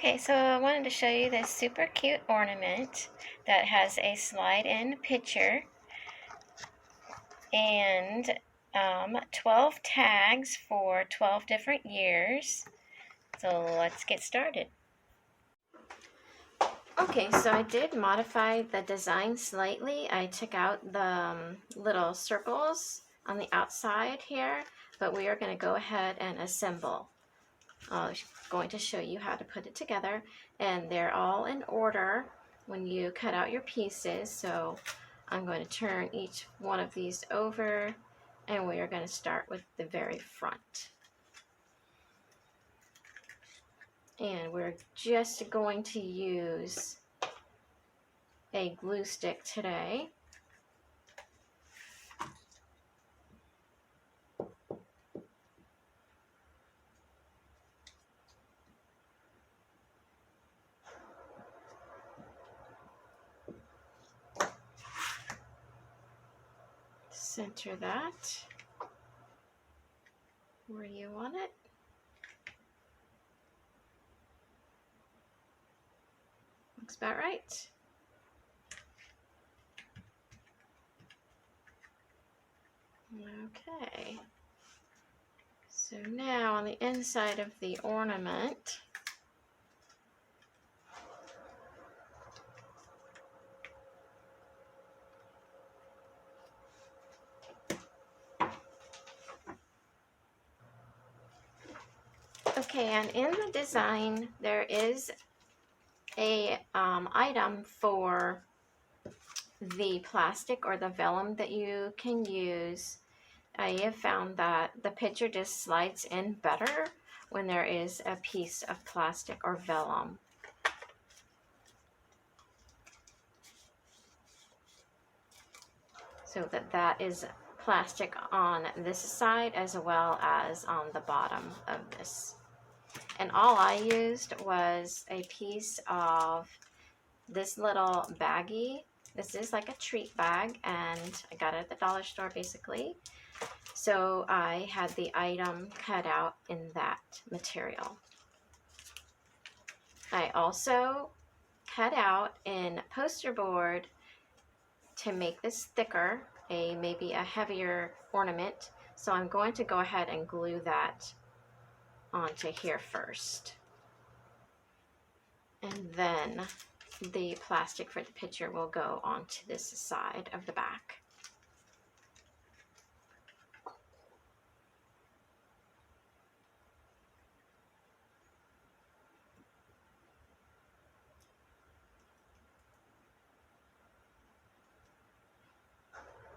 Okay, so I wanted to show you this super cute ornament that has a slide-in picture and 12 tags for 12 different years. So let's get started. Okay, so I did modify the design slightly. I took out the little circles on the outside here, but we are going to go ahead and assemble. I'm going to show you how to put it together, and they're all in order when you cut out your pieces. So I'm going to turn each one of these over, and we are going to start with the very front. And we're just going to use a glue stick today. Center that where you want it. Looks about right. Okay. So now on the inside of the ornament, okay, and in the design there is a item for the plastic or the vellum that you can use. I have found that the picture just slides in better when there is a piece of plastic or vellum. So that is plastic on this side as well as on the bottom of this. And all I used was a piece of this little baggie. This is like a treat bag, and I got it at the dollar store basically. So I had the item cut out in that material. I also cut out in poster board to make this thicker, maybe a heavier ornament. So I'm going to go ahead and glue that onto here first. And then the plastic for the picture will go onto this side of the back.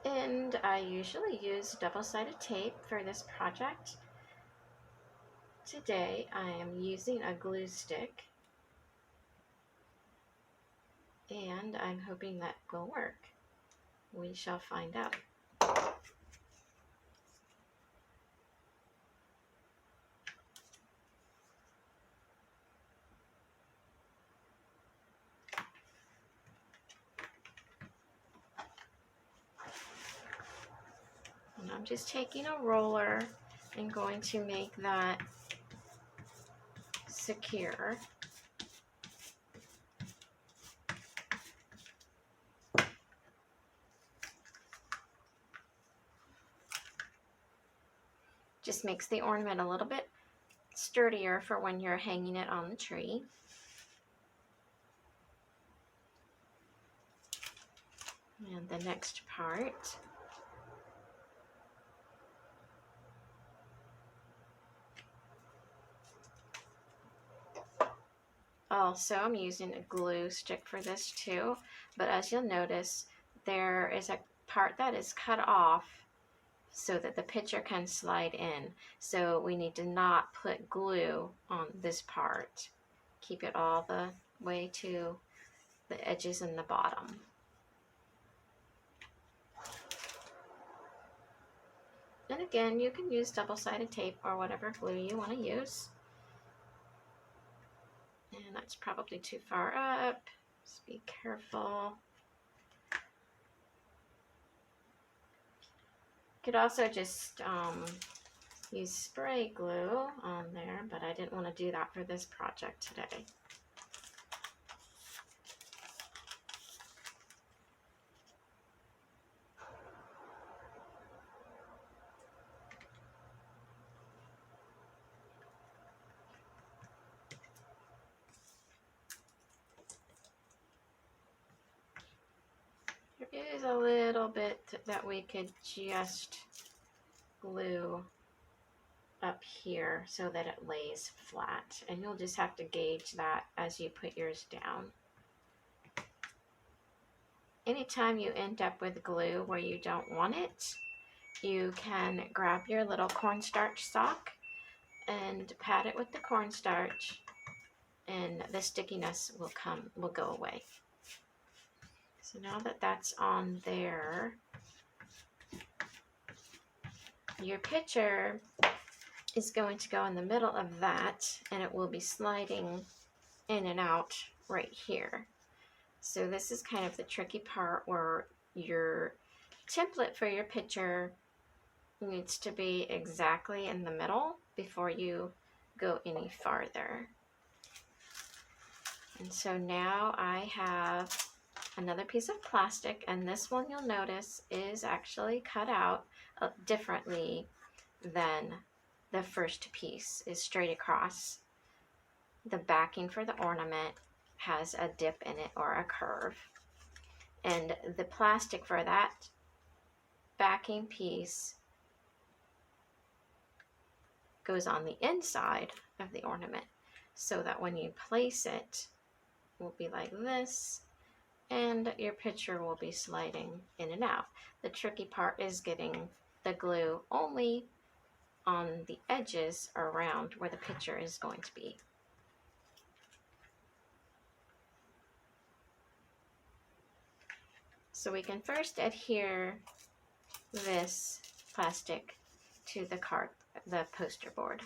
And I usually use double-sided tape for this project. Today I am using a glue stick, and I'm hoping that will work. We shall find out. And I'm just taking a roller and going to make that secure. Just makes the ornament a little bit sturdier for when you're hanging it on the tree. And the next part. Also, I'm using a glue stick for this too, but as you'll notice, there is a part that is cut off so that the picture can slide in. So we need to not put glue on this part. Keep it all the way to the edges and the bottom. And again, you can use double-sided tape or whatever glue you want to use. And that's probably too far up. Just be careful. You could also just use spray glue on there, but I didn't want to do that for this project today. There is a little bit that we could just glue up here so that it lays flat, and you'll just have to gauge that as you put yours down. Anytime you end up with glue where you don't want it, you can grab your little cornstarch sock and pat it with the cornstarch, and the stickiness will go away. So now that that's on there, your picture is going to go in the middle of that, and it will be sliding in and out right here. So this is kind of the tricky part, where your template for your picture needs to be exactly in the middle before you go any farther. And so now I have another piece of plastic, and this one, you'll notice, is actually cut out differently than the first piece. Is straight across. The backing for the ornament has a dip in it, or a curve, and the plastic for that backing piece goes on the inside of the ornament, so that when you place it, it will be like this, and your picture will be sliding in and out. The tricky part is getting the glue only on the edges around where the picture is going to be. So we can first adhere this plastic to the poster board.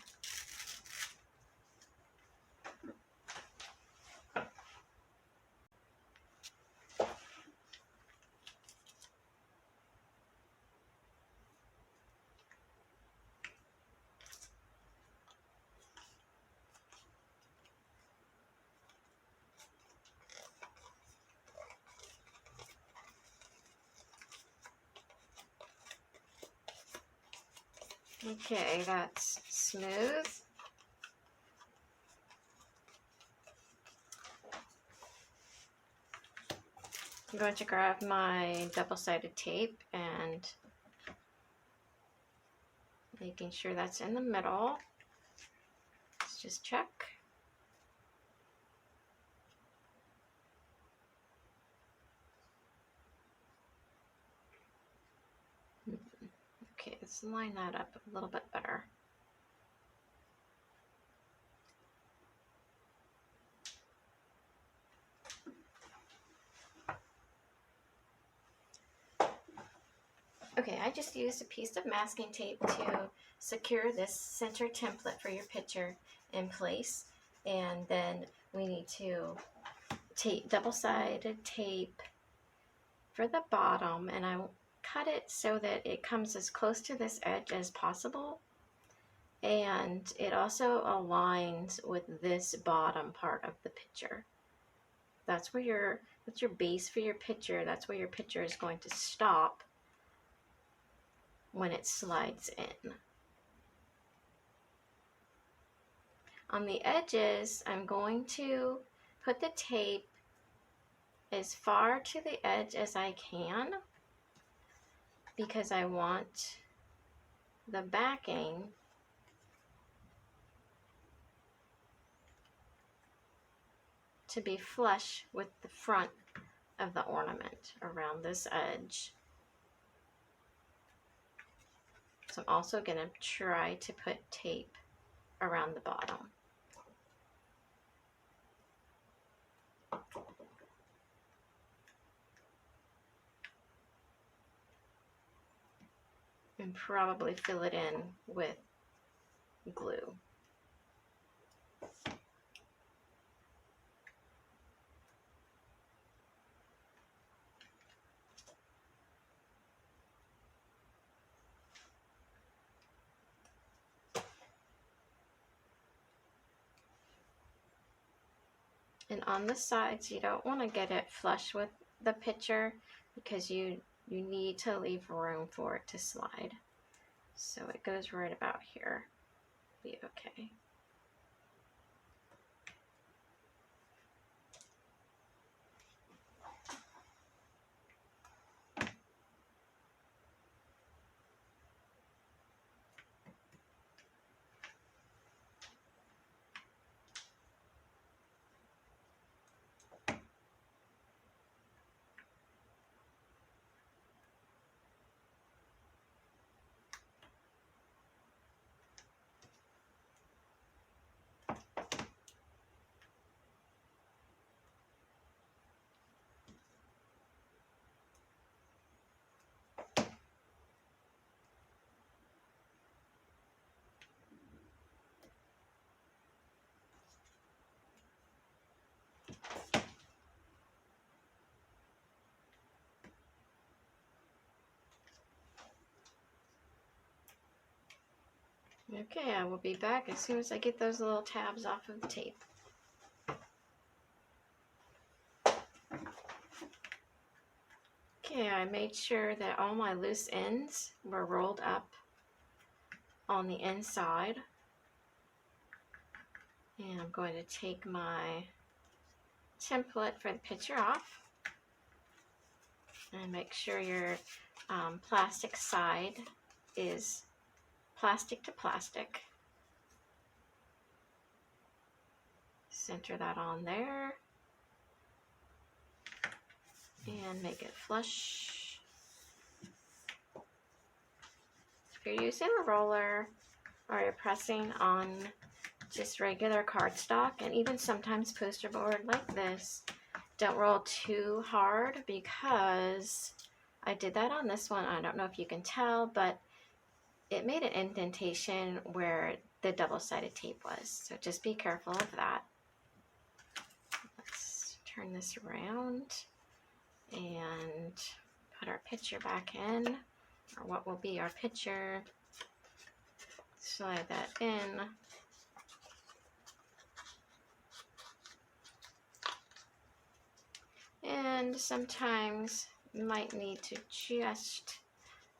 Okay, that's smooth. I'm going to grab my double-sided tape and making sure that's in the middle. Let's just check. Okay, let's line that up a little bit better. Okay, I just used a piece of masking tape to secure this center template for your picture in place, and then we need to tape double-sided tape for the bottom, and I cut it so that it comes as close to this edge as possible, and it also aligns with this bottom part of the picture. That's your base for your picture. That's where your picture is going to stop when it slides in. On the edges, I'm going to put the tape as far to the edge as I can, because I want the backing to be flush with the front of the ornament around this edge. So I'm also going to try to put tape around the bottom. And probably fill it in with glue. And on the sides, you don't want to get it flush with the picture because you need to leave room for it to slide. So it goes right about here. Be okay. Okay, I will be back as soon as I get those little tabs off of the tape. Okay, I made sure that all my loose ends were rolled up on the inside. And I'm going to take my template for the picture off. And make sure your plastic side is plastic to plastic. Center that on there. And make it flush. If you're using a roller or you're pressing on just regular cardstock and even sometimes poster board like this, don't roll too hard because I did that on this one. I don't know if you can tell, but it made an indentation where the double-sided tape was. So just be careful of that. Let's turn this around and put our picture back in, or what will be our picture. Slide that in. And sometimes you might need to just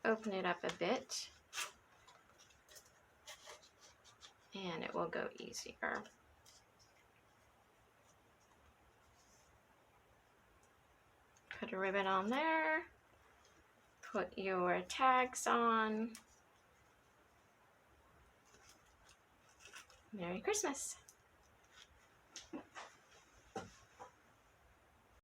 open it up a bit and it will go easier. Put a ribbon on there, put your tags on. Merry Christmas!